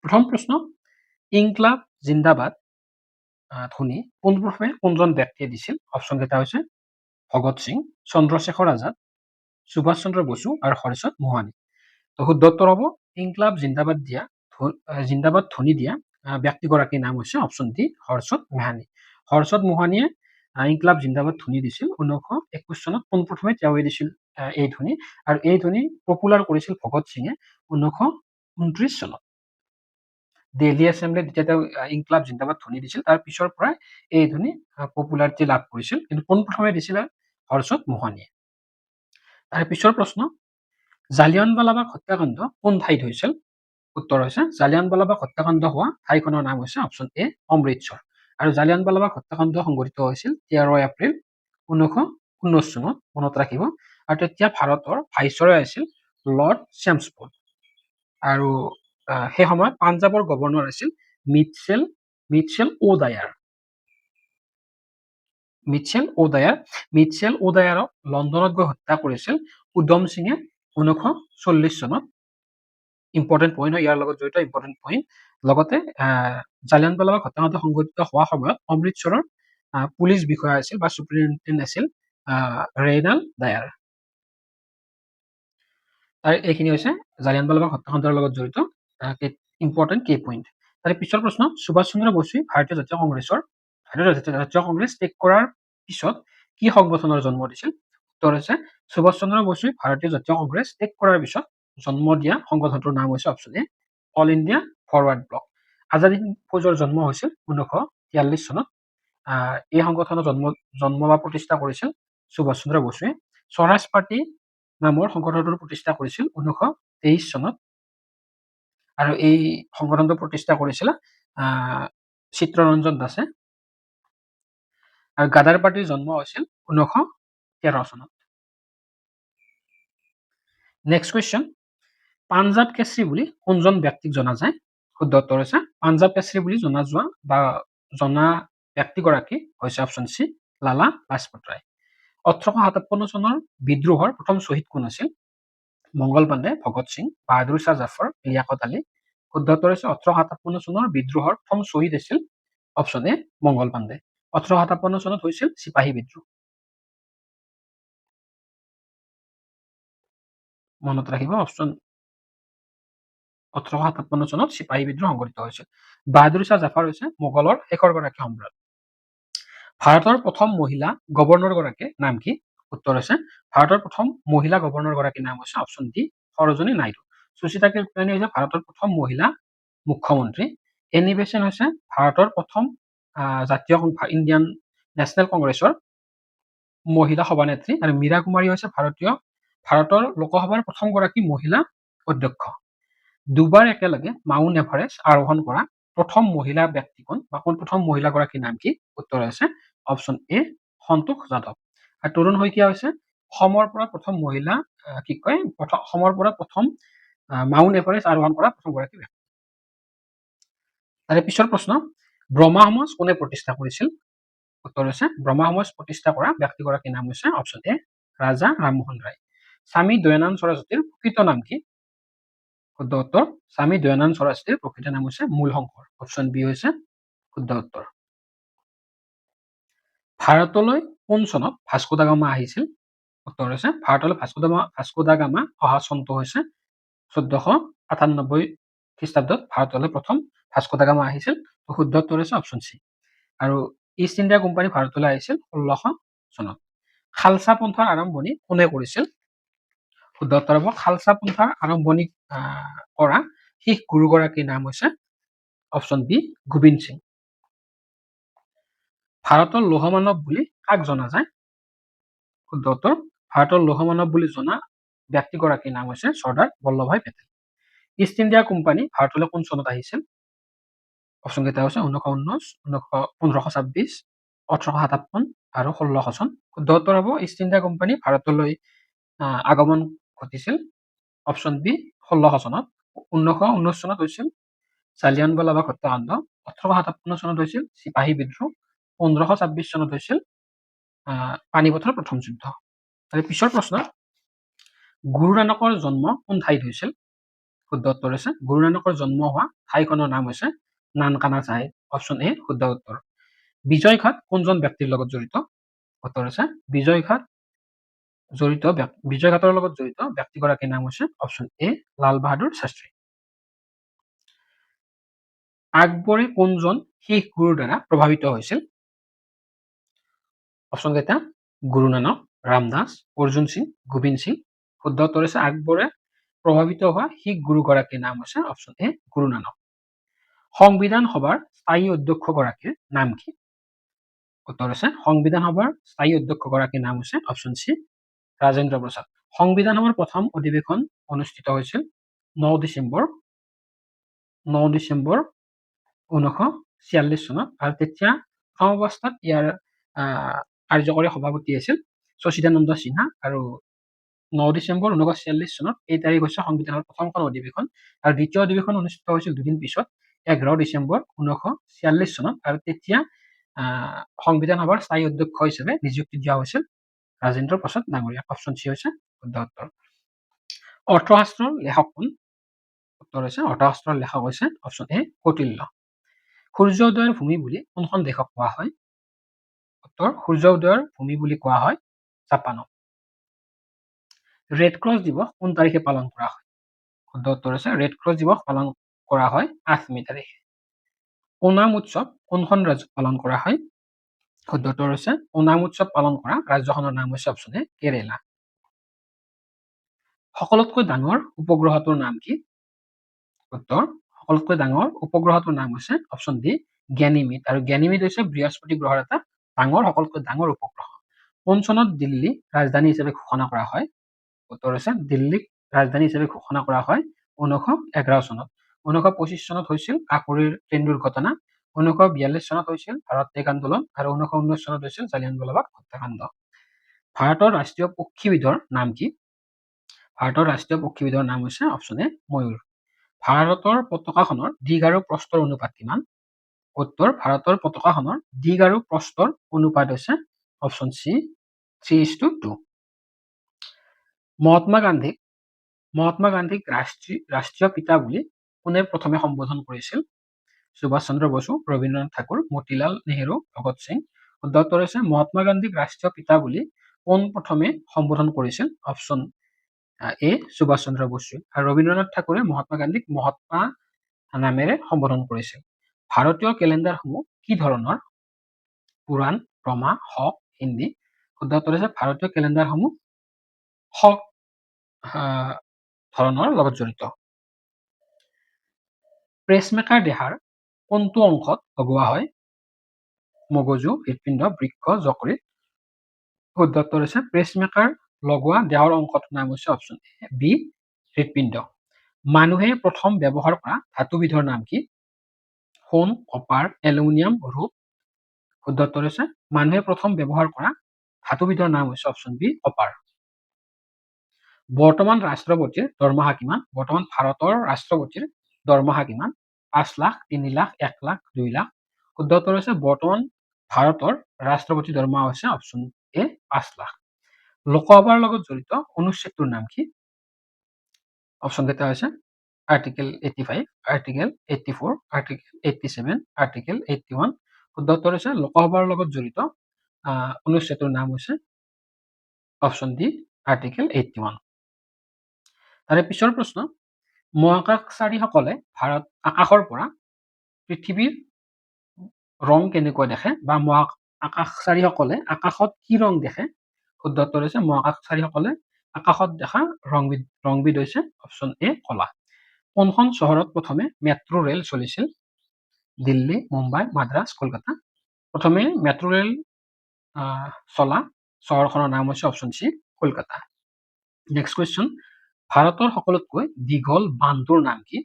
প্ৰথম প্ৰশ্ন, ইনকলাব জিন্দাবাদ ধ্বনি পোনপ্ৰথমে কোনজন ব্যক্তিয়ে দিছিল? অপশ্যন কেইটা হৈছে ভগত সিং, চন্দ্ৰশেখৰ আজাদ, সুভাষ চন্দ্ৰ বসু আৰু হৰচন্দ মোহানি। তো শুদ্ধ উত্তৰ হ'ব ইনকলাব জিন্দাবাদ ধ্বনি দিয়া ব্যক্তিগৰাকীৰ নাম হৈছে অপশ্যন ডি হৰচন্দ মোহানি। হৰচন্দ মোহানিয়ে ইনকলাব জিন্দাবাদ ধ্বনি দিছিল 1921 চনত। পোনপ্ৰথমে তেওঁৱে দিছিল এই ধ্বনি, আৰু এই ধ্বনি পপুলাৰ কৰিছিল ভগত সিঙে 1929 চনত। দিল্লী এছেম্বলিত যেতিয়া তেওঁ ইনকলাব জিন্দাবাদ ধ্বনি দিছিল, তাৰ পিছৰ পৰাই এই ধ্বনি পপুলাৰিটি লাভ কৰিছিল, কিন্তু পোনপ্ৰথমে দিছিল হৰচন্দ মোহানিয়ে। তাৰ পিছৰ প্ৰশ্ন, জালিয়ানৱালাবাগ হত্যাকাণ্ড কোন ঠাইত হৈছিল? উত্তৰ হৈছে জালিয়ানৱালাবাগ হত্যাকাণ্ড হোৱা ঠাইখনৰ নাম হৈছে অপশ্যন এ অমৃতসৰ। আৰু জালিয়ানৱালাবাগ হত্যাকাণ্ড সংঘটিত হৈছিল 13 এপ্ৰিল 1919 চনত, মনত ৰাখিব। আৰু তেতিয়া ভাৰতৰ ভাইচৰয় আছিল লৰ্ড চেমস্ফৰ্ড, আৰু সেই সময়ত পাঞ্জাৱৰ গভৰ্ণৰ আছিল মিটচেল অ'ডায়াৰক লণ্ডনত গৈ হত্যা কৰিছিল উধম সিঙে 1940 চনত। ইম্পৰ্টেণ্ট পইণ্ট হয়, ইয়াৰ লগত জড়িত ইম্পৰ্টেণ্ট পইণ্ট। লগতে জালিয়ানৱালাবাগ হত্যাকাণ্ড সংঘটিত হোৱা সময়ত অমৃতসৰৰ পুলিচ বিষয়া আছিল বা চুপাৰিনটেণ্ডেণ্ট আছিল ৰেইনাল্ড ডায়াৰ। তাৰ এইখিনি হৈছে জালিয়ানৱালাবাগ হত্যাকাণ্ডৰ লগত জড়িত ইম্পৰ্টেণ্ট কি পইণ্ট। তাৰে পিছৰ প্ৰশ্ন, সুভাষ চন্দ্ৰ বসুৱে ভাৰতীয় জাতীয় কংগ্ৰেছ ত্যাগ কৰাৰ পিছত কি সংগঠনৰ জন্ম দিছিল? উত্তৰ হৈছে সুভাষ চন্দ্ৰ বসুৱে ভাৰতীয় জাতীয় কংগ্ৰেছ ত্যাগ কৰাৰ পিছত জন্ম দিয়া সংগঠনটোৰ নাম হৈছে option A All India Forward Bloc. Azad Hind ফৌজৰ জন্ম হৈছিল 1943 চনত। এই সংগঠনৰ জন্ম বা প্ৰতিষ্ঠা কৰিছিল সুভাষ চন্দ্ৰ বসুৱে। স্বৰাজ পাৰ্টি নামৰ সংগঠনটোৰ প্ৰতিষ্ঠা কৰিছিল 1923 চনত, আৰু এই সংগঠনটো প্ৰতিষ্ঠা কৰিছিল চিত্ৰৰঞ্জন দাসে। আৰু গাদাৰ পাৰ্টিৰ জন্ম হৈছিল 1913 চনত। নেক্সট কুৱেশ্যন, পাঞ্জাৱ কেশৰী বুলি কোনজন ব্যক্তিক জনা যায়? শুদ্ধ উত্তৰ হৈছে পাঞ্জাৱ কেশৰী বুলি জনা ব্যক্তিগৰাকী হৈছে অপশ্যন চি লালা লাজপত ৰায়। 1857 চনৰ বিদ্ৰোহৰ প্ৰথম শ্বহীদ কোন আছিল? মংগল পাণ্ডে, ভগত সিং, বাহাদুৰ শাহ জাফৰ, লিয়াকত আলী। শুদ্ধ উত্তৰ হৈছে 1857 চনৰ বিদ্ৰোহৰ প্ৰথম শ্বহীদ আছিল অপশ্যন এ মংগল পাণ্ডে। 1857 চনত হৈছিল চিপাহী বিদ্ৰোহ, মনত ৰাখিব। 1857 চনত চিপাহী বিদ্ৰোহ সংঘটিত হৈছিল। বাহাদুৰ শাহ জাফৰ হৈছে মোগলৰ শেষৰগৰাকী সম্ৰাট। ভাৰতৰ প্ৰথম মহিলা গভৰ্ণৰ গৰাকীৰ নাম কি? উত্তৰ হৈছে ভাৰতৰ প্ৰথম মহিলা গভৰ্ণৰ গৰাকীৰ নাম হৈছে অপশ্যন ডি সৰোজিনী নাইডু। সুচিতা কিৰ্পাণী হৈছে ভাৰতৰ প্ৰথম মহিলা মুখ্যমন্ত্ৰী। এনি বেছেণ্ট হৈছে ভাৰতৰ প্ৰথম ইণ্ডিয়ান নেশ্যনেল কংগ্ৰেছৰ মহিলা সভানেত্ৰী, আৰু মীৰা কুমাৰী হৈছে ভাৰতৰ লোকসভাৰ প্ৰথমগৰাকী মহিলা অধ্যক্ষ। দুবাৰ একেলগে মাউণ্ট এভাৰেষ্ট আৰোহণ কৰা প্ৰথম মহিলা ব্যক্তি কোন, বা প্ৰথম মহিলাগৰাকীৰ নাম কি? উত্তৰ হৈছে অপশ্যন এ সন্তোষ যাদৱ। আৰু তৰুণ শইকীয়া হৈছে অসমৰ পৰা প্ৰথম মহিলা মাউণ্ট এভাৰেষ্ট আৰোহণ কৰা প্ৰথমগৰাকী ব্যক্তি। তাৰে পিছৰ প্ৰশ্ন, ব্ৰহ্মা সমাজ কোনে প্ৰতিষ্ঠা কৰিছিল? উত্তৰ হৈছে ব্ৰহ্মা সমাজ প্ৰতিষ্ঠা কৰা ব্যক্তিগৰাকীৰ নাম হৈছে অপশ্যন এ ৰাজা ৰামমোহন ৰায়। স্বামী দয়ানন্দ সৰস্বতীৰ প্ৰকৃত নাম কি? শুদ্ধ উত্তৰ স্বামী দয়ানন্দ সৰস্বতীৰ প্ৰকৃত নাম হৈছে মূল শংকৰ। অপশ্যন বি হৈছে শুদ্ধ উত্তৰ। ভাৰতলৈ কোন চনত ভাস্কো দা গামা আহিছিল? উত্তৰ হৈছে ভাৰতলৈ ভাস্কো দা গামা অহা চনটো হৈছে 1498 খ্ৰীষ্টাব্দত ভাৰতলৈ প্ৰথম ভাস্কো দা গামা আহিছিল। শুদ্ধ উত্তৰ হৈছে অপশ্যন চি। আৰু ইষ্ট ইণ্ডিয়া কোম্পানী ভাৰতলৈ আহিছিল 1600 চনত। খালসা পন্থাৰ আৰম্ভণি কোনে কৰিছিল? শুদ্ধ উত্তৰ হ'ব খালসা পন্থাৰ আৰম্ভণি কৰা শিখ গুৰুগৰাকীৰ নাম হৈছে অপশ্যন বি গোবিন্দ সিং। ভাৰতৰ লৌহ মানৱ বুলি কাক জনা যায়? শুদ্ধ উত্তৰ ভাৰতৰ লৌহ মানৱ বুলি জনা ব্যক্তিগৰাকীৰ নাম হৈছে Sardar Vallabhbhai Patel. East India company ভাৰতলৈ কোন চনত আহিছিল? অপশ্যন কেইটা হৈছে 1919, 1526, 1857 আৰু 1600 চন। শুদ্ধ উত্তৰ হ'ব ইষ্ট ইণ্ডিয়া কোম্পানী ভাৰতলৈ আগমন ঘটিছিল অপশ্যন বি 1600 চনত। 1919 চনত হৈছিল জালিয়ানৱালাবাগ হত্যাকাণ্ড, 1857 চনত হৈছিল চিপাহী বিদ্ৰোহ, 1526 চনত হৈছিল পানিপথৰ প্ৰথম যুদ্ধ। আৰু পিছৰ প্ৰশ্ন, গুৰু নানকৰ জন্ম কোন ঠাইত হৈছিল? শুদ্ধ উত্তৰ হৈছে গুৰু নানকৰ জন্ম হোৱা ঠাইখনৰ নাম হৈছে নানকানা চাহেব। অপশ্যন এ শুদ্ধ উত্তৰ। বিজয় ঘাট কোনজন ব্যক্তিৰ লগত জড়িত? উত্তৰ হৈছে বিজয় ঘাটৰ লগত জড়িত ব্যক্তিগৰাকীৰ নাম হৈছে অপশ্যন এ লাল বাহাদুৰ শাস্ত্ৰী। আকবৰে কোনজন শিখ গুৰুৰ দ্বাৰা প্ৰভাৱিত হৈছিল? অপশ্যন কেইটা গুৰু নানক, ৰামদাস, অৰ্জুন সিং, গোবিন্দ সিং। শুদ্ধ উত্তৰ হৈছে আকবৰে প্ৰভাৱিত হোৱা শিখ গুৰুগৰাকীৰ নাম হৈছে অপশ্যন এ গুৰু নানক। সংবিধান সভাৰ স্থায়ী অধ্যক্ষগৰাকীৰ নাম কি? উত্তৰ হৈছে সংবিধান সভাৰ স্থায়ী অধ্যক্ষগৰাকীৰ নাম হৈছে অপশ্যন চি ৰাজেন্দ্ৰ প্ৰসাদ। সংবিধান সভাৰ প্ৰথম অধিৱেশন অনুষ্ঠিত হৈছিল 9 ডিচেম্বৰ 1946 চনত আৰু তেতিয়া প্ৰথম অৱস্থাত ইয়াৰ কাৰ্যকৰী সভাপতি আছিল শশীদানন্দ সিনহা আৰু 9 ডিচেম্বৰ 1946 চনত এই তাৰিখ হৈছে সংবিধানৰ প্ৰথমখন অধিৱেশন আৰু দ্বিতীয় অধিৱেশন অনুষ্ঠিত হৈছিল দুদিন পিছত 11 ডিচেম্বৰ 1946 চনত আৰু তেতিয়া সংবিধান সভাৰ স্থায়ী অধ্যক্ষ হিচাপে নিযুক্তি দিয়া হৈছিল ৰাজেন্দ্ৰ প্ৰসাদ ডাঙৰীয়া। অপশ্যন চি হৈছে শুদ্ধ উত্তৰ। অৰ্থশাস্ত্ৰৰ লেখক কোন? উত্তৰ হৈছে অৰ্থশাস্ত্ৰৰ লেখক হৈছে অপশ্যন এ কৌটিল্য। সূৰ্য উদয়ৰ ভূমি বুলি কোনখন দেশক কোৱা হয়? উত্তৰ সূৰ্য উদয়ৰ ভূমি বুলি কোৱা হয় জাপানক। ৰেড ক্ৰছ দিৱস কোন তাৰিখে পালন কৰা হয়? শুদ্ধ উত্তৰ হৈছে ৰেড ক্ৰছ দিৱস পালন কৰা হয় 8 মে তাৰিখে। ওনাম উৎসৱ কোনখন ৰাজ্যত পালন কৰা হয়? শুদ্ধ উত্তৰ হৈছে ওনাম উৎসৱ পালন কৰা ৰাজ্যখনৰ নাম হৈছে অপশ্যন এ কেৰেলা। সকলোতকৈ ডাঙৰ উপগ্ৰহটোৰ নাম কি? উত্তৰ সকলোতকৈ ডাঙৰ উপগ্ৰহটোৰ নাম হৈছে অপশ্যন ডি গ্যানিমিড আৰু গ্যানিমিড হৈছে বৃহস্পতি গ্ৰহৰ এটা সকলোতকৈ ডাঙৰ উপগ্ৰহ। কোন চনত দিল্লী ৰাজধানী হিচাপে ঘোষণা কৰা হয়? উত্তৰ হৈছে দিল্লীক ৰাজধানী হিচাপে ঘোষণা কৰা হয় 1911 চনত। 1925 চনত হৈছিল কাকোৰীৰ ট্ৰেইন দুৰ্ঘটনা, 1942 চনত হৈছিল ভাৰত ত্যাগ আন্দোলন আৰু 1919 চনত হৈছিল জালিয়ানৱালাবাগ হত্যাকাণ্ড। ভাৰতৰ ৰাষ্ট্ৰীয় পক্ষীবিধৰ নাম কি? ভাৰতৰ ৰাষ্ট্ৰীয় পক্ষীবিধৰ নাম হৈছে অপশ্যন এ ময়ূৰ। ভাৰতৰ পতাকাখনৰ দিগ আৰু প্ৰস্থৰ অনুপাত কিমান? উত্তৰ ভাৰতৰ পতাকাখনৰ দিগ আৰু প্ৰস্থৰ অনুপাত হৈছে অপশ্যন চি 3:2। মহাত্মা গান্ধীক ৰাষ্ট্ৰীয় পিতা বুলি কোনে প্ৰথমে সম্বোধন কৰিছিল? সুভাষ চন্দ্ৰ বসু, ৰবীন্দ্ৰনাথ ঠাকুৰ, মতিলাল নেহেৰু, ভগত সিং। শুদ্ধ উত্তৰ হৈছে মহাত্মা গান্ধীক ৰাষ্ট্ৰীয় পিতা বুলি কোন প্ৰথমে সম্বোধন কৰিছিল? Option A Subhash Chandra Bose. আৰু ৰবীন্দ্ৰনাথ ঠাকুৰে মহাত্মা গান্ধীক মহাত্মা নামেৰে সম্বোধন কৰিছিল। ভাৰতীয় কেলেণ্ডাৰসমূহ কি ধৰণৰ? পুৰাণ, ব্ৰহ্মা, শক, হিন্দী। শুদ্ধ উত্তৰ হৈছে ভাৰতীয় কেলেণ্ডাৰসমূহ শক ধৰণৰ লগত জড়িত। প্ৰেচমেকাৰ দেহাৰ কোনটো অংশত লগোৱা হয়? মগজু, হৃদপিণ্ড, বৃক্ক, যকৃত। শুদ্ধ উত্তৰ হৈছে প্ৰেচমেকাৰ লগোৱা দেহৰ অংশটোৰ নাম হৈছে অপশ্যন এ বি হৃদপিণ্ড। মানুহে প্ৰথম ব্যৱহাৰ কৰা ধাতুবিধৰ নাম কি? সোণ, কপাৰ, এলুমিনিয়াম, ৰূপ। শুদ্ধ উত্তৰ হৈছে মানুহে প্ৰথম ব্যৱহাৰ কৰা ধাতুবিধৰ নাম হৈছে অপশ্যন বি কপাৰ। বৰ্তমান ৰাষ্ট্ৰপতিৰ দৰমহা কিমান? বৰ্তমান ভাৰতৰ ৰাষ্ট্ৰপতিৰ দৰমহা কিমান? 5 লাখ, 3 লাখ, 1 লাখ, 2 লাখ। শুদ্ধ উত্তৰ হৈছে বৰ্তমান ভাৰতৰ ৰাষ্ট্ৰপতিৰ দৰমহা হৈছে অপশ্যন এ 5 লাখ। লোকসভাৰ লগত জড়িত অনুচ্ছেদটোৰ নাম কি? অপশ্যন কেইটা হৈছে আৰ্টিকেল 85, আৰ্টিকেল 84, আৰ্টিকেল 87, আৰ্টিকেল 81। শুদ্ধ উত্তৰ হৈছে লোকসভাৰ লগত জড়িত অনুচ্ছেদটোৰ নাম হৈছে অপশ্যন ডি আৰ্টিকেল 81। তাৰে পিছৰ প্ৰশ্ন, মহাকাশচাৰীসকলে আকাশৰ পৰা পৃথিৱীৰ ৰং কেনেকুৱা দেখে বা আকাশচাৰীসকলে আকাশত কি ৰং দেখে? শুদ্ধ উত্তৰ হৈছে মহাকাশচাৰীসকলে আকাশত দেখা ৰংবিধ হৈছে অপশ্যন এ কলা। কোনখন চহৰত প্ৰথমে মেট্ৰ' ৰেল চলিছিল? দিল্লী, মুম্বাই, মাদ্ৰাজ, কলকাতা। প্ৰথমে মেট্ৰ' ৰেল চলা চহৰখনৰ নাম হৈছে option C Kolkata. Next question, ভাৰতৰ সকলোতকৈ দীঘল বান্ধটোৰ নাম কি?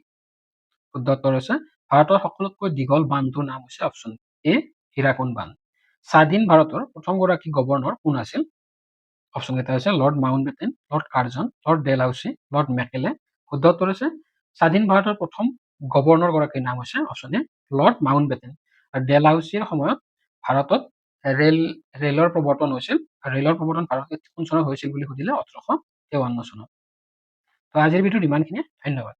শুদ্ধ উত্তৰ হৈছে ভাৰতৰ সকলোতকৈ দীঘল বান্ধটোৰ নাম হৈছে অপশ্যন এ হীৰাকুদ বান্ধ। স্বাধীন ভাৰতৰ প্ৰথমগৰাকী গভৰ্ণৰ কোন আছিল? অপশ্যন কেইটা হৈছে Lord Mountbatten, Lord Curzon, Lord Dalhousie, Lord Macaulay. শুদ্ধ উত্তৰ হৈছে স্বাধীন ভাৰতৰ প্ৰথম গভৰ্ণৰ গৰাকীৰ নাম হৈছে অপশ্যন এ লৰ্ড মাউণ্টবেটেন। আৰু ডেলহাউচিৰ সময়ত ভাৰতত ৰেলৰ প্ৰৱৰ্তন হৈছিল আৰু ৰেলৰ প্ৰৱৰ্তন ভাৰতত কোন চনত হৈছিল বুলি সুধিলে 1853 চনত। তো আজিৰ ভিডিঅ'ত ইমানখিনিয়ে, ধন্যবাদ।